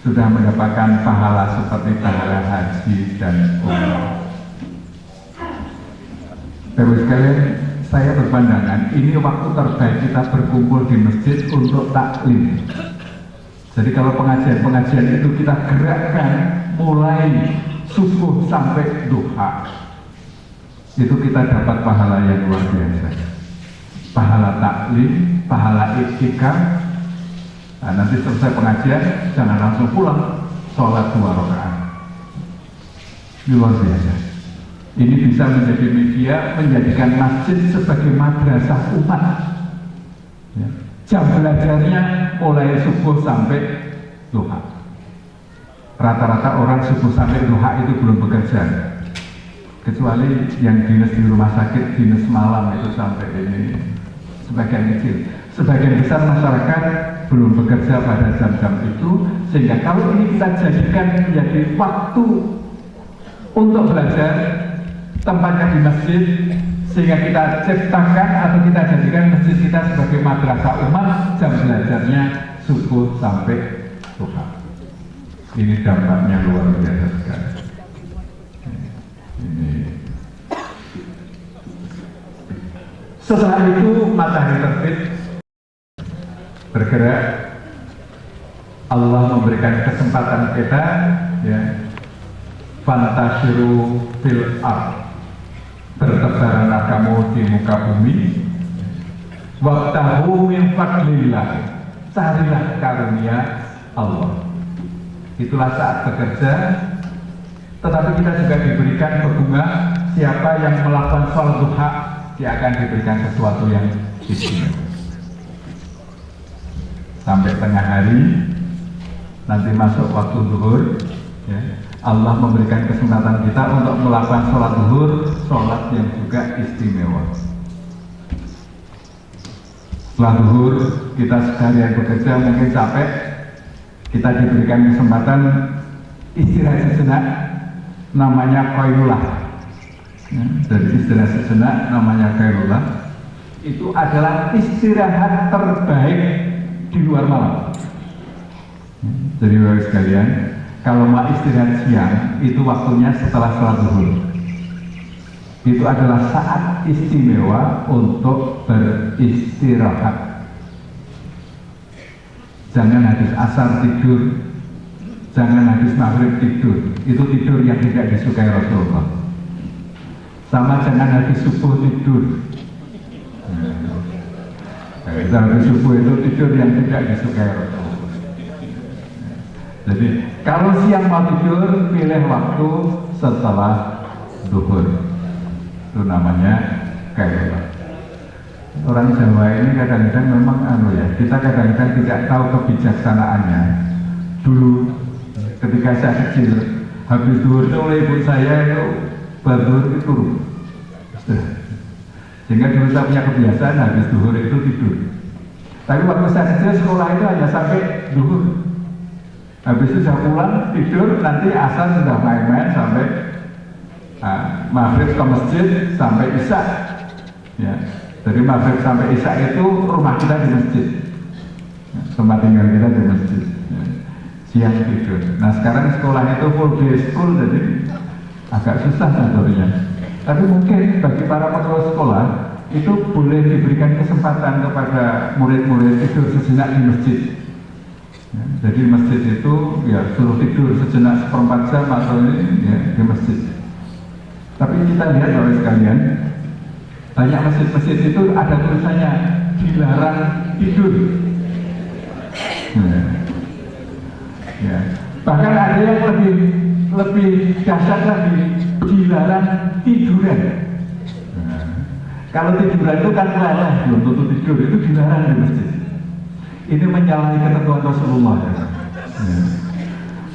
sudah mendapatkan pahala seperti pahala haji dan umrah. Terus sekalian, saya berpandangan ini waktu terbaik kita berkumpul di masjid untuk taklim. Jadi kalau pengajian itu kita gerakkan mulai subuh sampai duha, itu kita dapat pahala yang luar biasa. Pahala taklim, pahala iktikaf. Nah, nanti selesai pengajian jangan langsung pulang, sholat 2 rakaat. Ini luar biasa. Ini bisa menjadi media menjadikan masjid sebagai madrasah umat. Ya. Jam belajarnya mulai subuh sampai duha. Rata-rata orang subuh sampai duha itu belum bekerja, kecuali yang dinas di rumah sakit, dinas malam itu sampai ini sebagian kecil. Sebagian besar masyarakat belum bekerja pada jam-jam itu, sehingga kalau ini kita jadikan menjadi waktu untuk belajar, tempatnya di masjid, sehingga kita ciptakan atau kita jadikan masjid kita sebagai madrasah umat, jam belajarnya subuh sampai duha. Ini dampaknya luar biasa sekali. Ini. Setelah itu matahari terbit, bergerak. Allah memberikan kesempatan kita, ya, fantashiru fil ard, bertebaranlah kamu di muka bumi, wabtahu min fadlillah, carilah karunia Allah. Itulah saat bekerja. Tetapi kita juga diberikan berbunga. Siapa yang melakukan sholat duha, dia akan diberikan sesuatu yang istimewa. Sampai tengah hari, nanti masuk waktu zuhur, ya, Allah memberikan kesempatan kita untuk melakukan sholat zuhur, sholat yang juga istimewa. Setelah zuhur, kita seharian bekerja mungkin capek, kita diberikan kesempatan istirahat sejenak, namanya qailullah. Ya, dari istirahat sejenak namanya qailullah, itu adalah istirahat terbaik di luar malam. Jadi bapak sekalian, kalau mau istirahat siang, itu waktunya setelah sholat zuhur. Itu adalah saat istimewa untuk beristirahat. Jangan habis asar tidur, jangan habis maghrib tidur. Itu tidur yang tidak disukai Rasulullah. Sama jangan habis subuh tidur. Habis subuh itu tidur yang tidak disukai Rasulullah. Jadi kalau siang mau tidur, pilih waktu setelah zuhur. Itu namanya kailah. Orang Jawa ini kadang-kadang memang kita kadang-kadang tidak tahu kebijaksanaannya. Dulu ketika saya kecil, habis zuhur itu oleh ibu saya itu baru itu turun. Sehingga dulu saya punya kebiasaan habis zuhur itu tidur. Tapi waktu saya kecil sekolah itu hanya sampai zuhur. Habis itu saya pulang tidur, nanti asar sudah main-main sampai maghrib ke masjid sampai isya. Ya. Dari maghrib sampai isya itu rumah kita di masjid, tempat tinggal kita di masjid. Ya. Siang tidur. Nah sekarang sekolah itu full day school, jadi agak susah ngaturnya. Tapi mungkin bagi para pengurus sekolah itu boleh diberikan kesempatan kepada murid-murid tidur sejenak di masjid. Ya, jadi masjid itu ya suruh tidur sejenak seperempat jam atau ini ya, di masjid. Tapi kita lihat Bapak sekalian, banyak masjid-masjid itu ada tulisannya dilarang tidur. Ya. Bahkan ada yang lebih dahsyat lagi, dilarang tiduran. Kalau tiduran itu kan meleleh, belum tentu tidur, itu dilarang di masjid. Ini menyalahi ketentuan Rasulullah. Ya.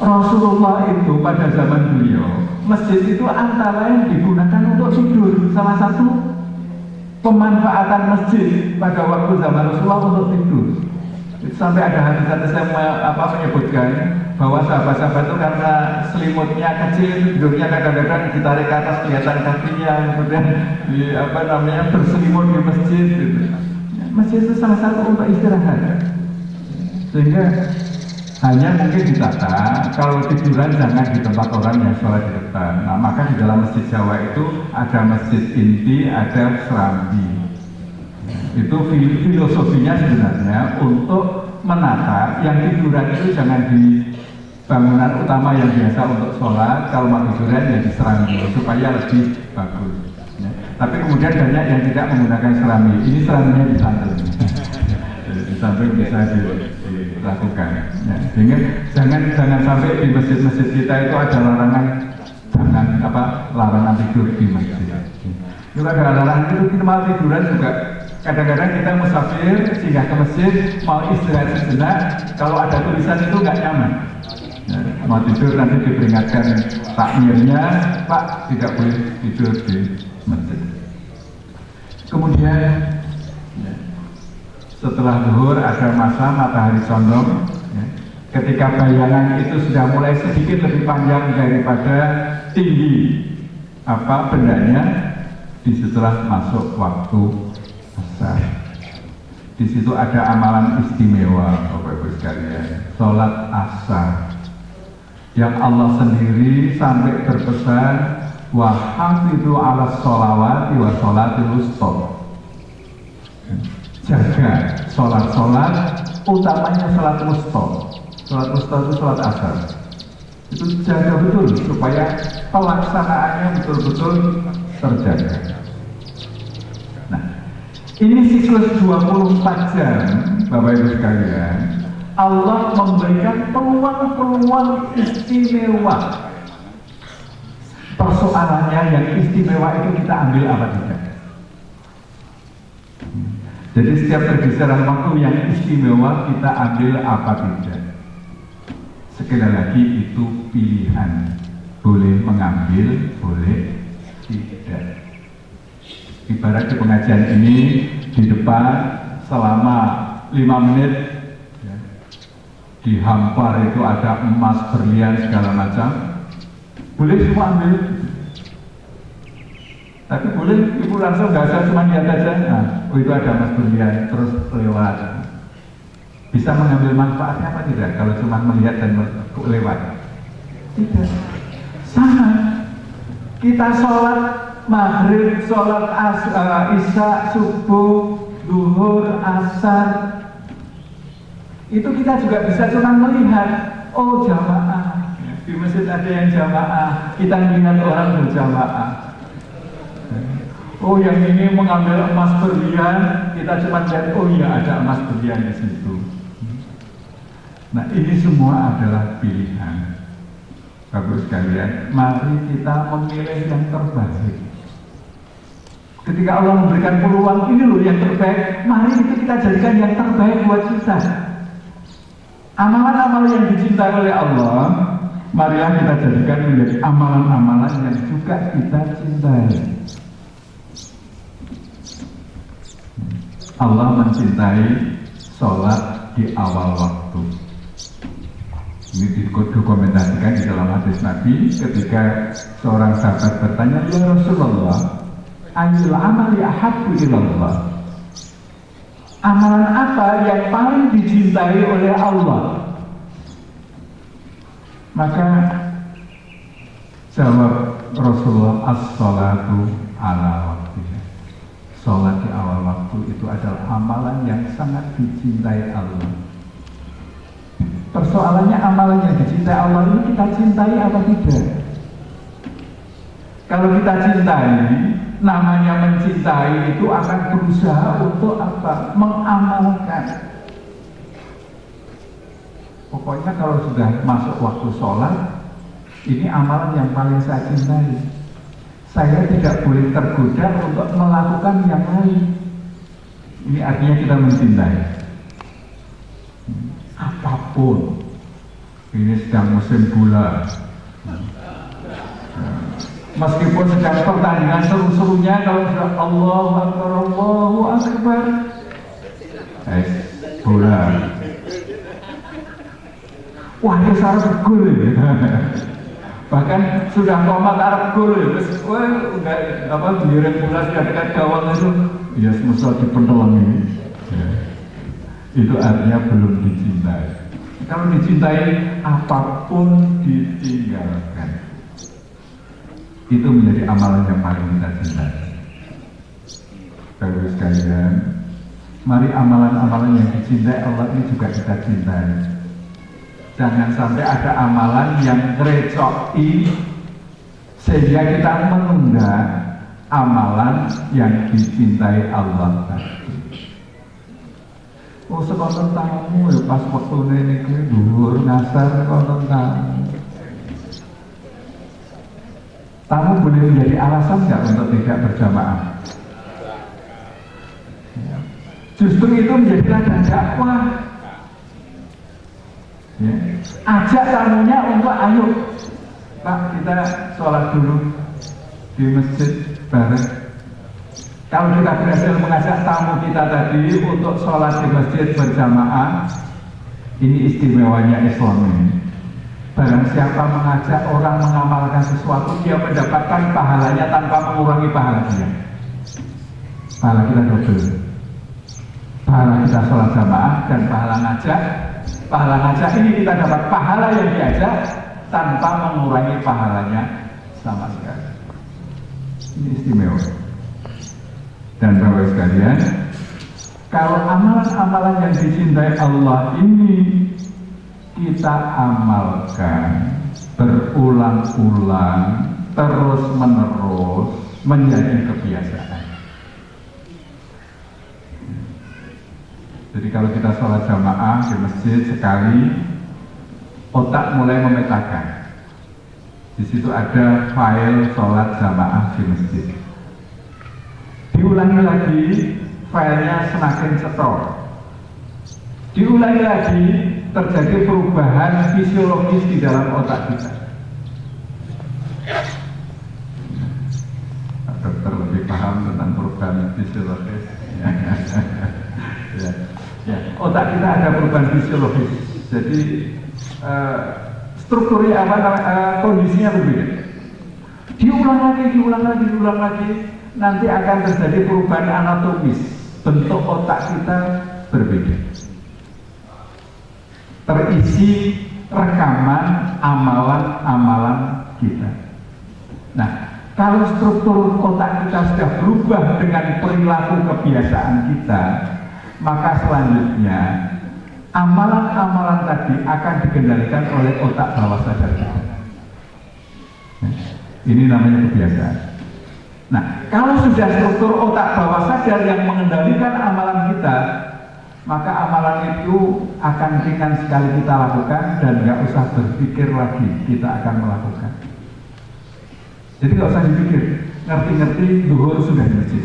Rasulullah itu pada zaman beliau, masjid itu antara yang digunakan untuk tidur. Salah satu pemanfaatan masjid pada waktu zaman Rasulullah untuk tidur. Itu sampai ada hadis-hadis yang menyebutkan bahwa sahabat-sahabat itu karena selimutnya kecil, tidurnya kadang-kadang ditarik ke atas kelihatan kakinya, kemudian berselimut di masjid. Gitu. Masjid itu salah satu untuk istirahat. Sehingga hanya mungkin ditata, kalau tiduran jangan di tempat orang yang sholat di depan. Nah, maka di dalam masjid Jawa itu ada masjid inti, ada serambi. Itu filosofinya sebenarnya untuk menata yang tiduran itu jangan di bangunan utama yang biasa untuk sholat. Kalau mau tiduran ya di serambi supaya lebih bagus. Ya. Tapi kemudian banyak yang tidak menggunakan serambi. Ini serambinya di samping. Di samping bisa dilakukan. Ya. Sehingga jangan sampai di masjid-masjid kita itu ada larangan tidur di masjid. Juga ada larangan itu kita mau tiduran juga. Kadang-kadang kita musafir singgah ke masjid mau istirahat sejenak, kalau ada tulisan itu nggak nyaman. Ya, mau tidur nanti diperingatkan takmirnya, Pak tidak boleh tidur di masjid. Kemudian ya, setelah zuhur ada masa matahari condong. Ya, ketika bayangan itu sudah mulai sedikit lebih panjang daripada tinggi bendanya, disitulah masuk waktu asar. Di situ ada amalan istimewa Bapak Ibu sekalian, sholat asar yang Allah sendiri sampai berpesan wa hafizu ala sholawati wa sholatil wusta. Jaga sholat utamanya sholat wusta. Sholat wusta itu sholat asar. Itu jaga betul supaya pelaksanaannya betul-betul terjaga. Ini siklus 24 jam, Bapak Ibu sekalian. Allah memberikan peluang-peluang istimewa. Persoalannya yang istimewa itu kita ambil apa tidak? Jadi setiap pergeseran waktu yang istimewa kita ambil apa tidak? Sekali lagi itu pilihan. Boleh mengambil, boleh tidak. Ibarat di pengajian ini di depan selama 5 menit ya, dihampar itu ada emas, berlian segala macam, boleh semua ambil. Tapi boleh ibu langsung nggak usah cuma lihat aja, nah, itu ada emas berlian terus lewat. Bisa mengambil manfaatnya apa tidak kalau cuma melihat dan lewat? Tidak. Sama. Kita sholat maghrib, sholat isya, subuh, zuhur, asar, itu kita juga bisa cuma melihat, oh jamaah Di masjid ada yang jamaah, kita melihat orang berjamaah. Oh, yang ini mengambil emas berlian, kita cuma lihat, oh iya ada emas berlian di situ. Nah, ini semua adalah pilihan. Bagus sekalian, mari kita memilih yang terbaik. Ketika Allah memberikan peluang, ini loh yang terbaik, mari itu kita jadikan yang terbaik buat kita. Amalan-amalan yang dicintai oleh Allah, marilah kita jadikan menjadi amalan-amalan yang juga kita cintai. Allah mencintai sholat di awal waktu. Ini didokumentasikan di dalam hadis Nabi ketika seorang sahabat bertanya, ya Rasulullah, ayyul amali ahabbu ilallah. Amalan apa yang paling dicintai oleh Allah? Maka jawab Rasulullah, as-sholatu ala waktiha. Sholat di awal waktu itu adalah amalan yang sangat dicintai Allah. Persoalannya amalan yang dicintai Allah ini kita cintai apa tidak? Kalau kita cintai, namanya mencintai itu akan berusaha untuk apa? Mengamalkan. Pokoknya kalau sudah masuk waktu sholat, ini amalan yang paling saya cintai. Saya tidak boleh tergoda untuk melakukan yang lain. Ini artinya kita mencintai. Apapun. Ini sedang musim bola. Meskipun sedang pertandingan seru-serunya, kalau sudah Allahu Akbar, Allahu Akbar, bola. Wah, ini sarap gol ya. Bahkan sudah komat arep gol ya. Terus enggak apa giring bola sudah dekat gawang itu, ya semesta dipentelang ini. Ya. Itu artinya belum dicintai. Kalau dicintai, apapun ditinggalkan. Itu menjadi amalan yang paling kita cintai. Bapak sekalian, mari amalan-amalan yang dicintai Allah ini juga kita cintai. Jangan sampai ada amalan yang ngerecoki sehingga kita menunda amalan yang dicintai Allah tadi. Oh, sekonten tamu ya pas waktu ini dhuwur ngasar konten tamu. Tamu boleh menjadi alasan nggak untuk tidak berjamaah? Ya. Justru itu menjadi ladang dakwah. Ya. Ajak tamunya untuk ayo Pak, kita sholat dulu di masjid bareng. Kalau kita berhasil mengajak tamu kita tadi untuk sholat di masjid berjamaah, ini istimewanya Islam ini. Barang siapa mengajak orang mengamalkan sesuatu, dia mendapatkan pahalanya tanpa mengurangi pahala dia. Pahala kita double. Pahala kita sholat jamaah dan pahala ngajak. Pahala ngajak ini kita dapat pahala yang diajak tanpa mengurangi pahalanya sama sekali. Ini istimewa. Dan Bapak sekalian, kalau amalan-amalan yang dicintai Allah ini kita amalkan berulang-ulang, terus-menerus menjadi kebiasaan. Jadi kalau kita sholat jamaah di masjid sekali, otak mulai memetakan. Di situ ada file sholat jamaah di masjid. Diulangi lagi, filenya semakin setor. Diulangi lagi, terjadi perubahan fisiologis di dalam otak kita. Dokter lebih paham tentang perubahan fisiologis. Ya, otak kita ada perubahan fisiologis. Jadi strukturnya kondisinya berbeda. Diulang lagi, nanti akan terjadi perubahan anatomis. Bentuk otak kita berbeda. Terisi rekaman amalan-amalan kita. Nah, kalau struktur otak kita sudah berubah dengan perilaku kebiasaan kita, maka selanjutnya amalan-amalan tadi akan dikendalikan oleh otak bawah sadar kita. Ini namanya kebiasaan. Nah, kalau sudah struktur otak bawah sadar yang mengendalikan amalan kita, maka amalan itu akan ringan sekali kita lakukan dan nggak usah berpikir lagi kita akan melakukan. Jadi nggak usah dipikir, ngerti-ngerti duhur sudah di masjid.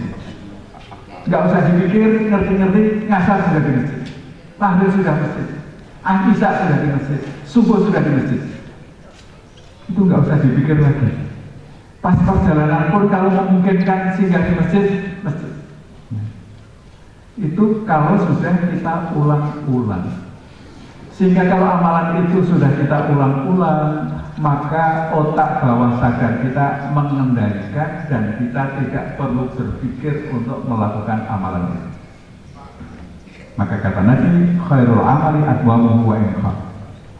Nggak usah dipikir, ngerti-ngerti ngasar sudah di masjid, maghrib sudah di masjid, isya sudah di masjid, subuh sudah di masjid. Itu nggak usah dipikir lagi. Pas perjalanan pun kalau memungkinkan singgah di masjid. Itu kalau sudah kita ulang-ulang. Sehingga kalau amalan itu sudah kita ulang-ulang, maka otak bawah sadar kita mengendalikan dan kita tidak perlu berpikir untuk melakukan amalan itu. Maka kata Nabi, khairul amali adwamuhu wa in khaf.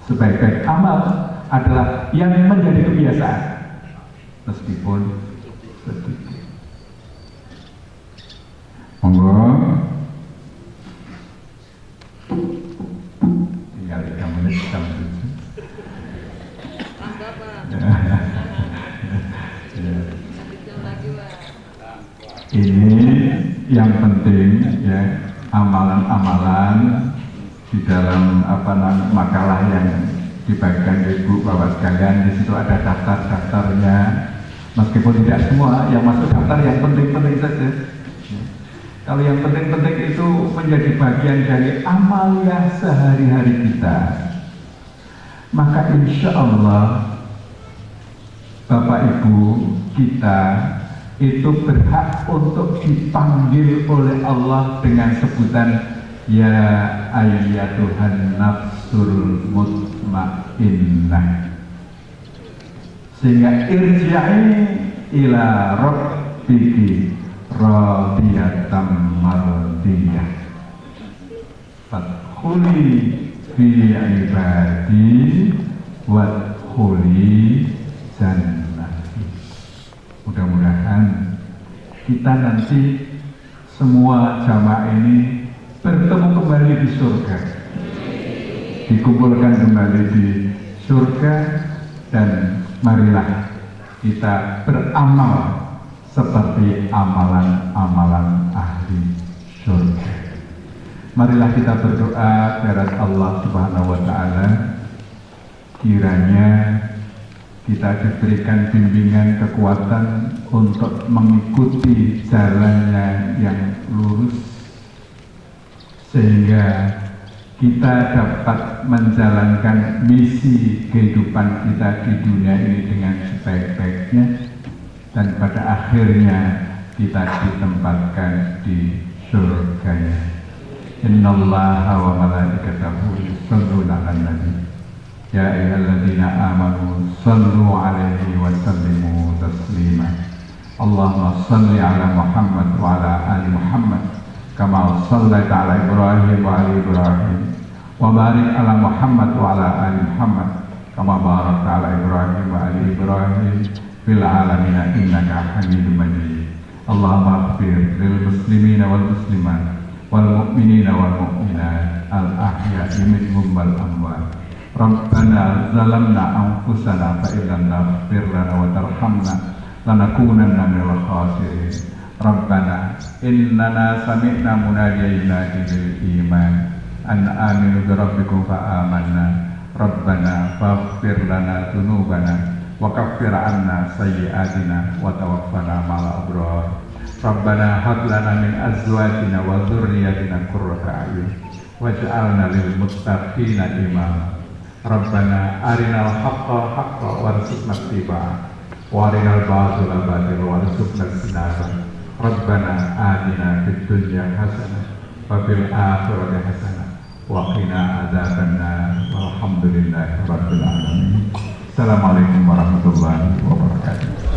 Sebaik-baik amal adalah yang menjadi kebiasaan meskipun sedikit. Monggo tinggal 3 menit jam 7. Ini yang penting ya, amalan-amalan di dalam makalah yang dibagikan Ibu Bapak sekalian. Di situ ada daftar-daftarnya, meskipun tidak semua yang masuk daftar yang penting-penting saja. Kalau yang penting-penting itu menjadi bagian dari amalia sehari-hari kita, maka insya Allah Bapak Ibu kita itu berhak untuk dipanggil oleh Allah dengan sebutan ya ayyatuhan nafsul mutmainnah, sehingga irji'i ila rabbiki radiyatan mardiyah fadkhuli fi ibadi wadkhuli jannati. Mudah-mudahan kita nanti semua jamaah ini bertemu kembali di surga, dikumpulkan kembali di surga, dan marilah kita beramal seperti amalan-amalan ahli surga. Marilah kita berdoa kepada Allah Subhanahu wa Ta'ala, kiranya kita diberikan bimbingan kekuatan untuk mengikuti jalannya yang lurus, sehingga kita dapat menjalankan misi kehidupan kita di dunia ini dengan sebaik-baiknya, dan pada akhirnya kita ditempatkan di surganya. Innallaha wa malaikatahu yusholluna 'alan nabi ya ayyuhalladzina amanu shallu 'alaihi wa sallimu taslima. Allahumma shalli 'ala Muhammad wa 'ala ali Muhammad kama shallaita 'ala Ibrahim wa ali Ibrahim wa barik 'ala Muhammad wa 'ala ali Muhammad kama barakta 'ala Ibrahim wa ali Ibrahim fil 'alamin innaka Hamidum Majid. Allahumma ighfir lil muslimina wal muslimat wal mu'minina wal mu'minat al ahya'i minhum wal amwat. Rabbana zalamna anfusana fa illam taghfir lana wa tarhamna lanakunanna minal khasirin. Rabbana innana sami'na munadiyan yunadi lil iman an aminu bi rabbikum fa amanna. Rabbana faghfir lana dzunubana wa kaffir 'anna sayyi'atina wa tawaffana ma'al abrar. Rabbana hab lana min azwajina wa dzurriyyatina qurrata a'yun waj'alna lil muttaqina imama. Rabbana arinal haqqa haqqa warzuqna ittiba'ah wa arinal batila batila warzuqna ijtinabah. Rabbana atina fid dunya hasanah wa fil akhirati hasanah wa qina adzabannar. Walhamdulillahi rabbil alamin. Assalamualaikum warahmatullahi wabarakatuh.